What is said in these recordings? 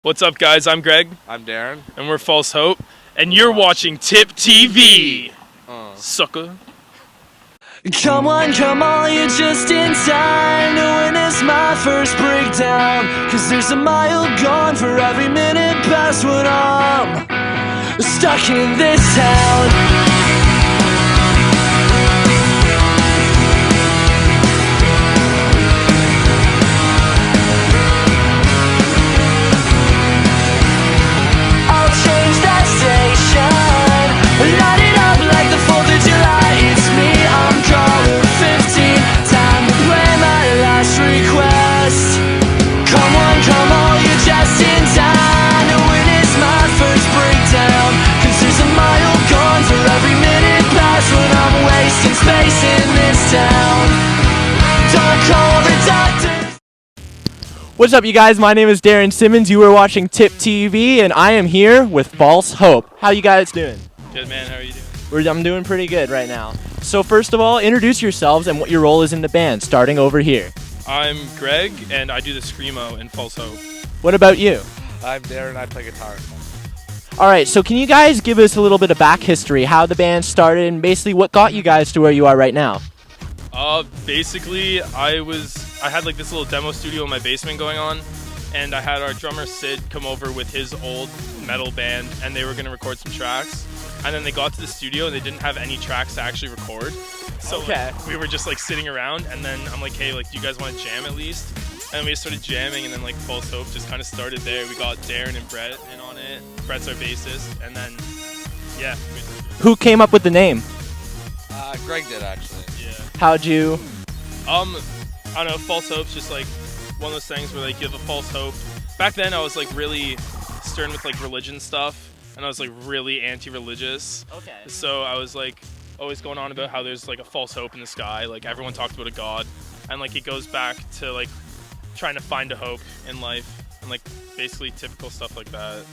What's up, guys? I'm Greg. I'm Darren. And we're False Hope. And you're watching T.I.P TV. Sucker. Come on, you're just in time to witness my first breakdown. Cause there's a mile gone for every minute past when I'm stuck in this town. What's up, you guys? My name is Darren Simmons. You are watching T.I.P TV, and I am here with False Hope. How you guys doing? Good, man. How are you doing? I'm doing pretty good right now. So first of all, introduce yourselves and what your role is in the band, starting over here. I'm Greg, and I do the Screamo in False Hope. What about you? I'm Darren. I play guitar. All right, so can you guys give us a little bit of back history, how the band started, and basically what got you guys to where you are right now? Basically, I had like this little demo studio in my basement going on, and I had our drummer Sid come over with his old metal band, and they were gonna record some tracks. And then they got to the studio and they didn't have any tracks to actually record. So like, we were just like sitting around, and then I'm like, hey, like, do you guys want to jam at least? And we started jamming, and then like False Hope just kind of started there. We got Darren and Brett in on it. Brett's our bassist, and then yeah. Who came up with the name? Greg did, actually. Yeah. How'd you? I don't know. False Hope's just like one of those things where like you have a false hope. Back then, I was like really stern with like religion stuff, and I was like really anti-religious. Okay. So I was like always going on about how there's like a false hope in the sky. Like everyone talked about a God, and like it goes back to like trying to find a hope in life, and like basically typical stuff like that.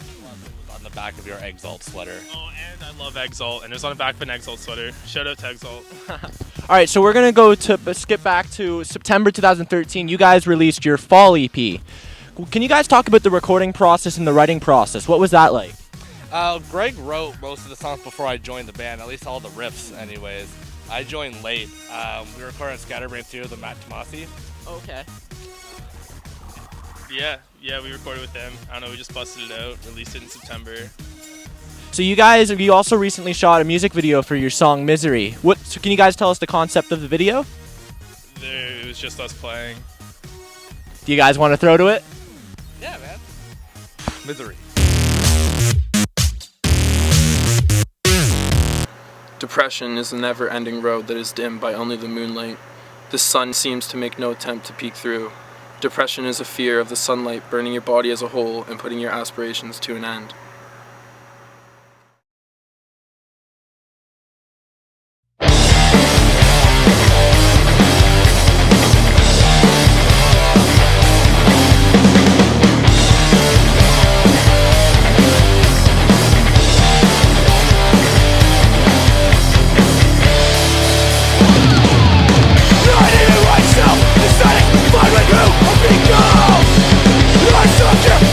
On the back of your Exalt sweater. Oh, and I love Exalt, and it was on the back of an Exalt sweater. Shout out to Exalt. All right, so we're gonna go to skip back to September 2013. You guys released your fall EP. Can you guys talk about the recording process and the writing process? What was that like? Greg wrote most of the songs before I joined the band, at least all the riffs anyways. I joined late. We recorded on Scatterbrain Theater, the Matt Tomasi. Okay. Yeah, we recorded with them. I don't know, we just busted it out, released it in September. So you also recently shot a music video for your song Misery. So can you guys tell us the concept of the video? It was just us playing. Do you guys want to throw to it? Yeah, man. Misery. Depression is a never-ending road that is dimmed by only the moonlight. The sun seems to make no attempt to peek through. Depression is a fear of the sunlight burning your body as a whole and putting your aspirations to an end.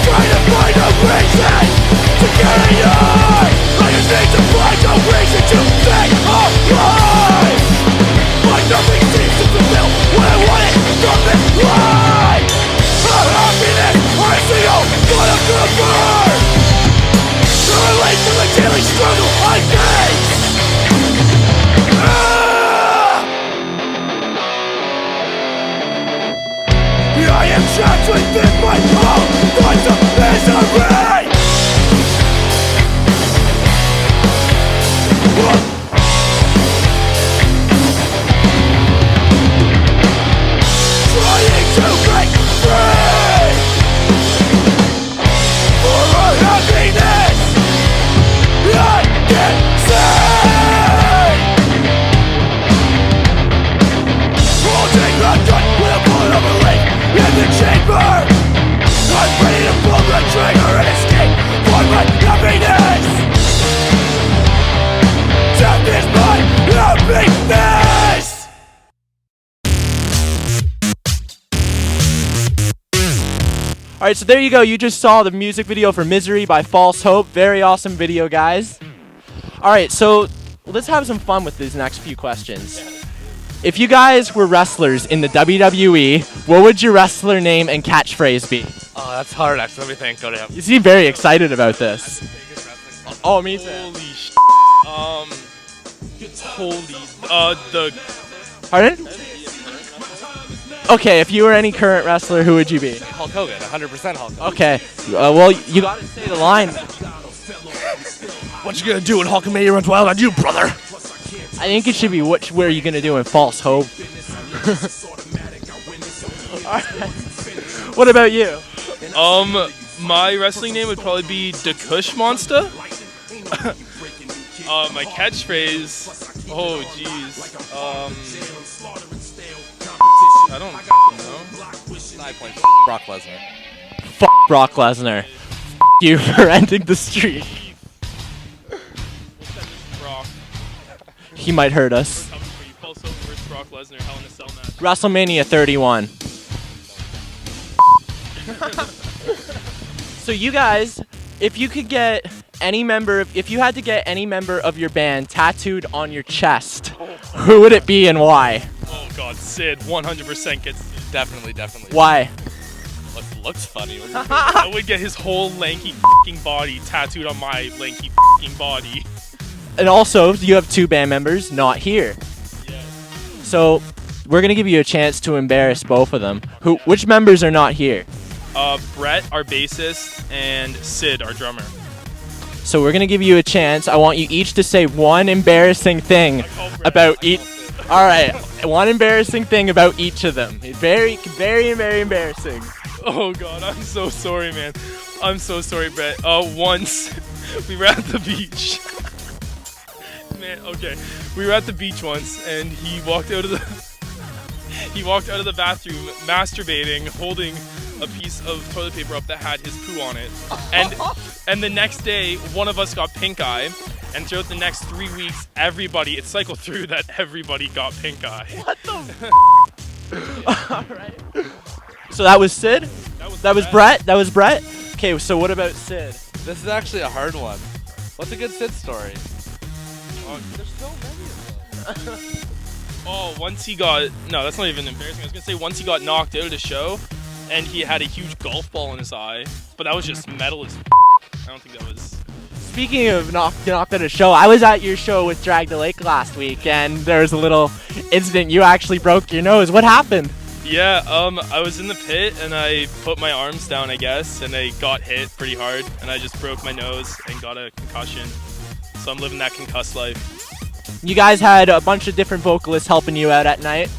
Trying to find a reason. right, so there you go. You just saw the music video for Misery by False Hope. Very awesome video, guys. All right, so let's have some fun with these next few questions. If you guys were wrestlers in the WWE, what would your wrestler name and catchphrase be? Oh, that's hard, actually. Let me think. Go to him. You seem very excited about this. Oh, me too. Holy sh. Pardon? Okay, if you were any current wrestler, who would you be? Hulk Hogan, 100% Hulk Hogan. Okay, well, you gotta say the line. What you gonna do when Hulkamania runs wild on you, brother? I think it should be what are you gonna do in False Hope? Alright. What about you? My wrestling name would probably be the Kush Monster. My catchphrase. Oh, jeez. I don't know. 9 points. Brock Lesnar. Fuck Brock Lesnar. F you for ending the streak. Brock. He might hurt us. Coming for you. False Hope versus Brock Lesnar. Hell in a Cell match. WrestleMania 31. So you guys, if you could get if you had to get any member of your band tattooed on your chest, who would it be and why? Oh God, Sid, 100% gets Sid. Definitely. Why? Looks funny. I would get his whole lanky f***ing body tattooed on my lanky f***ing body. And also, you have 2 band members not here. Yeah. So we're gonna give you a chance to embarrass both of them. Which members are not here? Brett, our bassist, and Sid, our drummer. So we're gonna give you a chance. I want you each to say one embarrassing thing about each. All right, one embarrassing thing about each of them. Very, very, very embarrassing. Oh God, I'm so sorry, man. I'm so sorry, Brett. Once we were at the beach. Man, okay. We were at the beach once, and he walked out of the bathroom masturbating, holding a piece of toilet paper up that had his poo on it. And the next day, one of us got pink eye, and throughout the next 3 weeks, it cycled through that everybody got pink eye. What the All right. So that was Sid? That was Brett? That was Brett? Okay, so what about Sid? This is actually a hard one. What's a good Sid story? There's so many of them. Oh, once he got... No, that's not even embarrassing. I was going to say once he got knocked out of the show, and he had a huge golf ball in his eye, but that was just metal as I don't think that was... Speaking of knocked out of show, I was at your show with Drag the Lake last week, and there was a little incident. You actually broke your nose. What happened? Yeah, I was in the pit, and I put my arms down, I guess, and I got hit pretty hard, and I just broke my nose and got a concussion. So I'm living that concussed life. You guys had a bunch of different vocalists helping you out at night.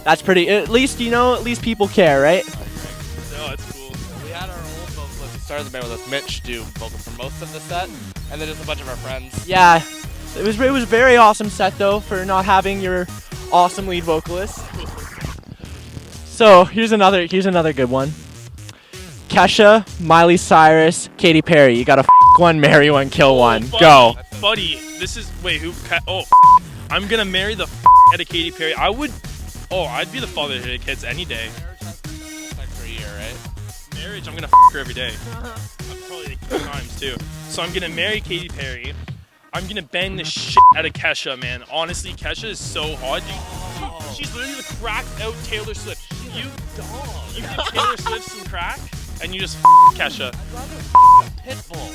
That's pretty, at least people care, right? No, that's cool. We had our old vocalist who started the band with us, Mitch, do vocal for most of the set, and then just a bunch of our friends. Yeah, it was a very awesome set though for not having your awesome lead vocalist. So here's another good one. Kesha, Miley Cyrus, Katy Perry. You gotta f one, marry one, kill one. Go. Buddy, this is... Wait, who... Oh, I'm gonna marry the out of Katy Perry. I'd be the father of her kids any day. Like for a year, right? Marriage, I'm gonna her every day. Probably like 2 times, too. So I'm gonna marry Katy Perry. I'm gonna bang the shit out of Kesha, man. Honestly, Kesha is so hot. Dude, she's literally the cracked out Taylor Swift. You give Taylor Swift some crack, and you just Kesha. Pitbull.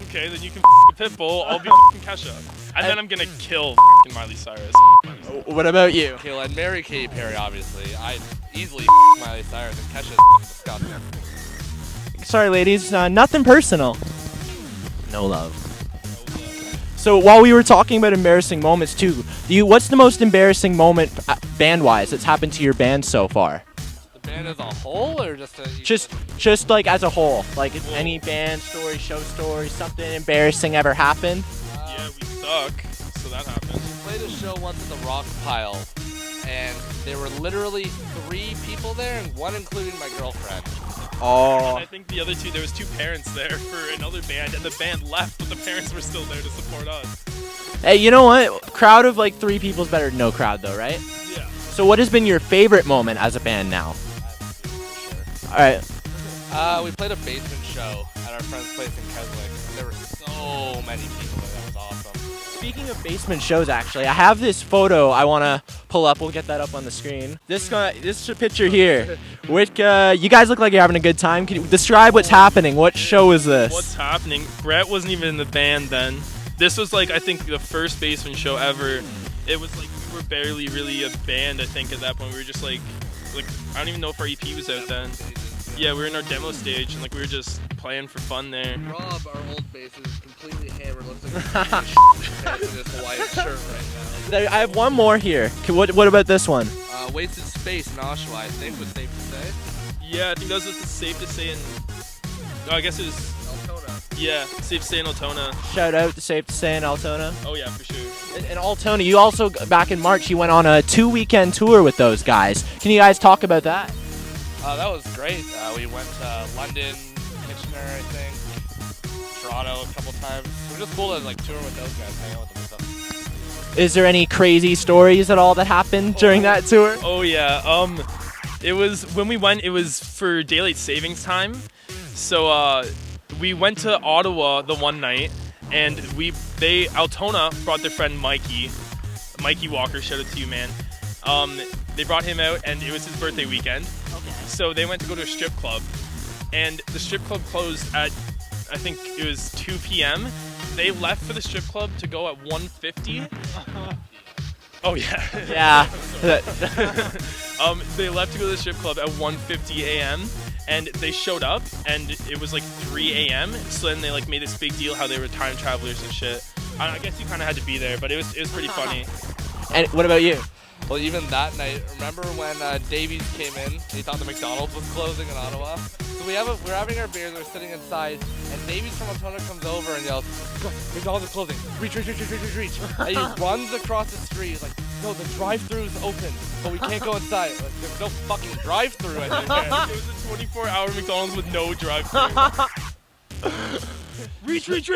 Okay, then you can a Pitbull, I'll be Kesha. And then I'm gonna kill Miley Cyrus. What about you? Okay, well, I'd marry Katy Perry, obviously. I'd easily Miley Cyrus, and Kesha's disgusting. Sorry, ladies, nothing personal. No love. So while we were talking about embarrassing moments too, what's the most embarrassing moment band-wise that's happened to your band so far? The band as a whole, or Just like as a whole, like if any band story, show story, something embarrassing ever happened? Yeah, we suck, so that happened. We played a show once at the Rock Pile, and there were literally 3 people there, and one including my girlfriend. Oh. And I think the other 2, there was 2 parents there for another band, and the band left, but the parents were still there to support us. Hey, you know what? Crowd of like 3 people is better than no crowd though, right? Yeah. So what has been your favorite moment as a band now? All right. We played a basement show at our friend's place in Keswick, and there were so many people there. That was awesome. Speaking of basement shows, actually, I have this photo I want to pull up. We'll get that up on the screen. This picture here. You guys look like you're having a good time. Can you describe what's happening? What show is this? What's happening? Brett wasn't even in the band then. This was like, I think, the first basement show ever. It was like we were barely really a band, I think, at that point. We were just like I don't even know if our EP was out then. Yeah, we were in our demo stage and like we were just playing for fun there. Rob, our old bassist, is completely hammered. Looks like he's in his Hawaiian shirt right now. I have one more here. What about this one? Wasted Space in Oshawa, I think, was safe to say. Yeah, I think that was safe to say in. No, I guess it was. Altona. Yeah, safe to say in Altona. Shout out to Safe to Say in Altona. Oh yeah, for sure. In Altona, you also, back in March, you went on a 2-weekend tour with those guys. Can you guys talk about that? That was great. We went to London, Kitchener, I think, Toronto a couple times. It was just cool to like tour with those guys, hang out with them and stuff. Is there any crazy stories at all that happened during that tour? Oh yeah. It was when we went. It was for daylight savings time. So we went to Ottawa the one night, and Altona brought their friend Mikey Walker. Shout out to you, man. They brought him out, and it was his birthday weekend. Okay. So they went to go to a strip club, and the strip club closed at, I think it was 2 p.m. They left for the strip club to go at 1:50. Oh yeah. Yeah. They left to go to the strip club at 1:50 a.m. and they showed up, and it was like 3 a.m. So then they like made this big deal how they were time travelers and shit. I guess you kind of had to be there, but it was pretty funny. And what about you? Well, even that night, remember when Davies came in? He thought the McDonald's was closing in Ottawa. So we're having our beers, we're sitting inside, and Davies from Altona comes over and yells, "McDonald's is closing! Reach! And he runs across the street. He's like, "No, the drive-thru's open, but we can't go inside." Like, there's no fucking drive-thru anywhere. It was a 24-hour McDonald's with no drive-thru. Reach! Yeah, that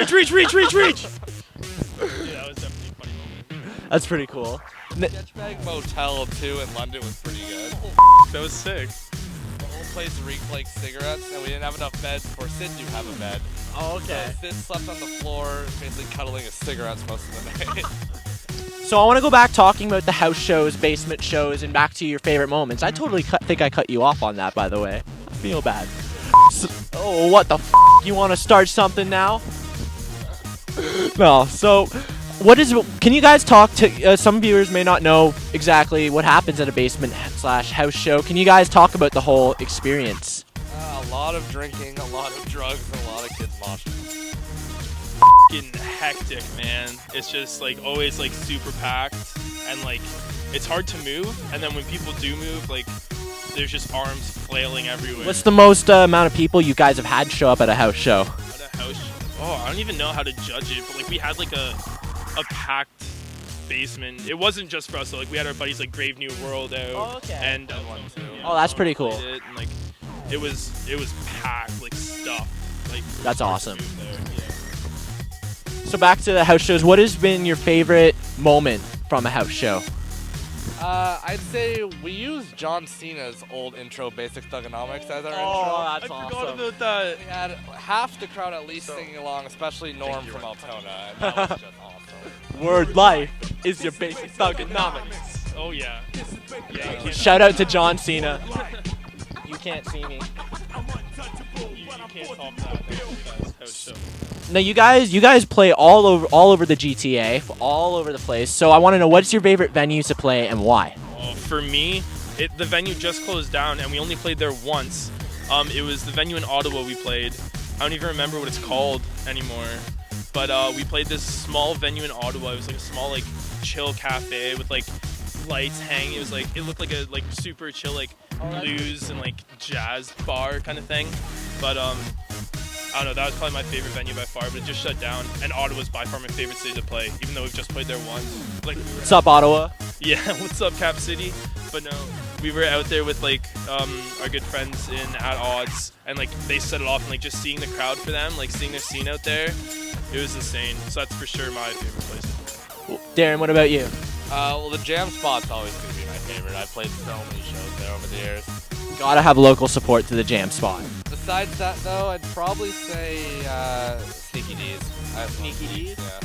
was definitely a funny moment. That's pretty cool. Sketchbag Motel 2 in London was pretty good. That was sick. The whole place reeked like cigarettes, and we didn't have enough beds for Sid to have a bed. Oh, okay. So Sid slept on the floor, basically cuddling his cigarettes most of the night. So I want to go back talking about the house shows, basement shows, and back to your favorite moments. I totally think I cut you off on that, by the way. I feel bad. Oh, what the f***? You want to start something now? No, so... Can you guys talk to, some viewers may not know exactly what happens at a basement/house show. Can you guys talk about the whole experience? A lot of drinking, a lot of drugs, and a lot of kids moshing. Getting hectic, man. It's just like always like super packed, and like it's hard to move, and then when people do move, like there's just arms flailing everywhere. What's the most amount of people you guys have had show up at a house show? At a house show? Oh, I don't even know how to judge it, but like we had like a packed basement. It wasn't just for us though. Like we had our buddies like Grave New World out. Oh, okay. And Oh, that's pretty cool. And, like it was packed, like stuff. Like That's awesome. there, yeah. So back to the house shows. What has been your favorite moment from a house show? I'd say we used John Cena's old intro, Basic Thugonomics, as our intro. That's I forgot about that. We had half the crowd at least singing along, especially Norm from Altona, and that was just awesome. Word life is your basic thugonomics. Oh yeah. Yeah. You can't, Shout out to John Cena. You can't see me. you can't top that. That's house show. Now you guys play all over the GTA, all over the place. So I want to know, what's your favorite venues to play and why? For me, the venue just closed down, and we only played there once. It was the venue in Ottawa we played. I don't even remember what it's called anymore. But we played this small venue in Ottawa. It was like a small like chill cafe with like lights hanging. It was like, it looked like a like super chill like blues and like jazz bar kind of thing. But I don't know, that was probably my favorite venue by far, but it just shut down. And Ottawa's by far my favorite city to play, even though we've just played there once. Like, What's up, Ottawa? Yeah, what's up, Cap City? But no, we were out there with like our good friends in At Odds, and like they set it off, and like just seeing the crowd for them, like seeing their scene out there, it was insane. So that's for sure my favorite place to play. Darren, what about you? Well, the Jam Spot's always going to be my favorite. I've played so many shows there over the years. Gotta have local support to the jam spot. Besides that, though, I'd probably say Sneaky D's. Sneaky D's? Yeah.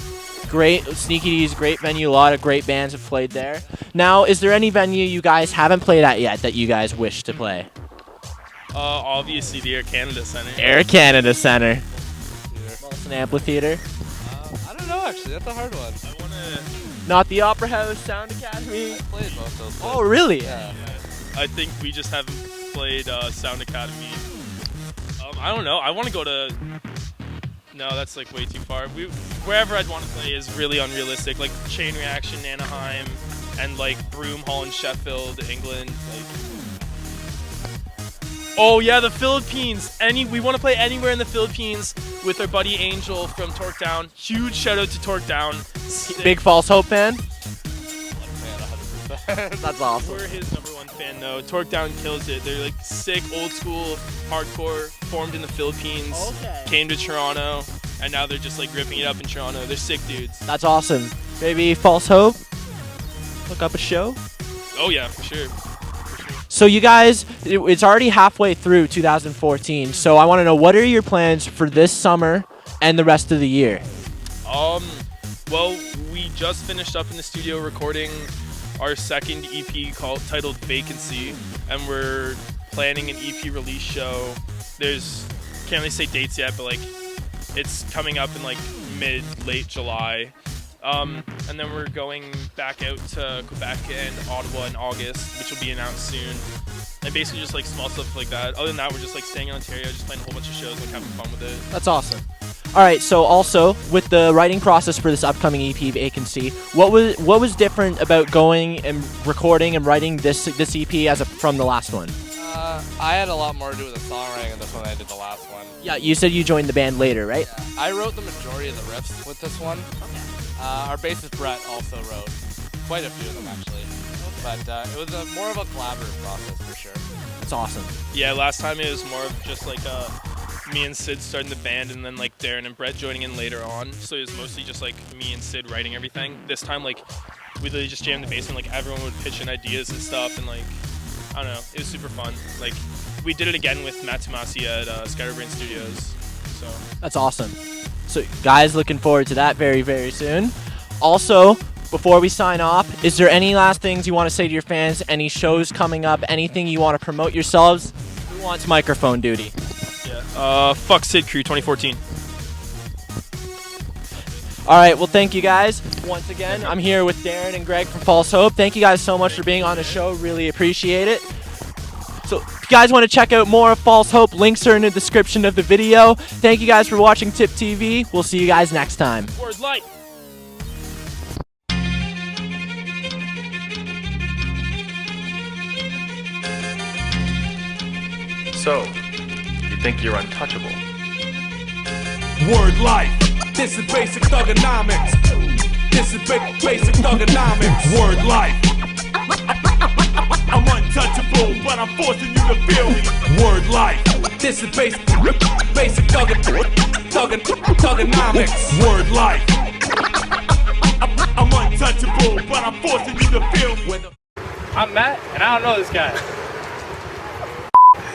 Great, Sneaky D's, great venue. A lot of great bands have played there. Now, is there any venue you guys haven't played at yet that you guys wish to play? Obviously the Air Canada Centre. Air Canada Centre. Molson Amphitheater. I don't know, actually. That's a hard one. I want to... Not the Opera House, Sound Academy. I played most of those. Oh, really? Yeah. I think we just haven't played Sound Academy. I don't know. I want to go to... No, that's like way too far. Wherever I'd want to play is really unrealistic. Like Chain Reaction, Anaheim, and like Broome, Holland, Sheffield, England. Like... Oh yeah, the Philippines. We want to play anywhere in the Philippines with our buddy Angel from Torque Down. Huge shout out to Torque Down. Big False Hope fan? Man, 100%. That's awesome. We're his #1 fan though. Torque Down kills it. They're like sick, old school, hardcore, formed in the Philippines, came to Toronto, and now they're just like ripping it up in Toronto. They're sick dudes. That's awesome. Maybe False Hope? Look up a show? Oh yeah, for sure. So you guys, it's already halfway through 2014, so I want to know, what are your plans for this summer and the rest of the year? Well, we just finished up in the studio recording our second EP titled Vacancy, and we're planning an EP release show. Can't really say dates yet, but like it's coming up in like late July. And then we're going back out to Quebec and Ottawa in August, which will be announced soon. And basically just like small stuff like that. Other than that, we're just like staying in Ontario, just playing a whole bunch of shows, like having fun with it. That's awesome. All right, so also with the writing process for this upcoming EP Vacancy, what was different about going and recording and writing this EP from the last one? I had a lot more to do with the songwriting in this one than I did the last one. Yeah, you said you joined the band later, right? Yeah, I wrote the majority of the riffs with this one. Our bassist Brett also wrote quite a few of them actually, but it was more of a collaborative process for sure. That's awesome. Yeah, last time it was more of just like me and Sid starting the band, and then like Darren and Brett joining in later on. So it was mostly just like me and Sid writing everything. This time, like we literally just jammed the basement. Like everyone would pitch in ideas and stuff, and like I don't know, it was super fun. Like we did it again with Matt Tomasi at Scatterbrain Studios. So that's awesome. So guys, looking forward to that very, very soon. Also, before we sign off, is there any last things you want to say to your fans? Any shows coming up? Anything you want to promote yourselves? Who wants microphone duty? Yeah. Fuck Sid Crew 2014. All right, well, thank you guys. Once again, I'm here with Darren and Greg from False Hope. Thank you guys so much for being on the show. Really appreciate it. So if you guys want to check out more of False Hope, links are in the description of the video. Thank you guys for watching T.I.P TV. We'll see you guys next time. Word light. So, you think you're untouchable? Word life. This is basic thugonomics. This is basic thugonomics. Word life. I'm untouchable, but I'm forcing you to feel me. Word life. This is basic thugonomics. Word life. I'm untouchable, but I'm forcing you to feel me. I'm Matt, and I don't know this guy.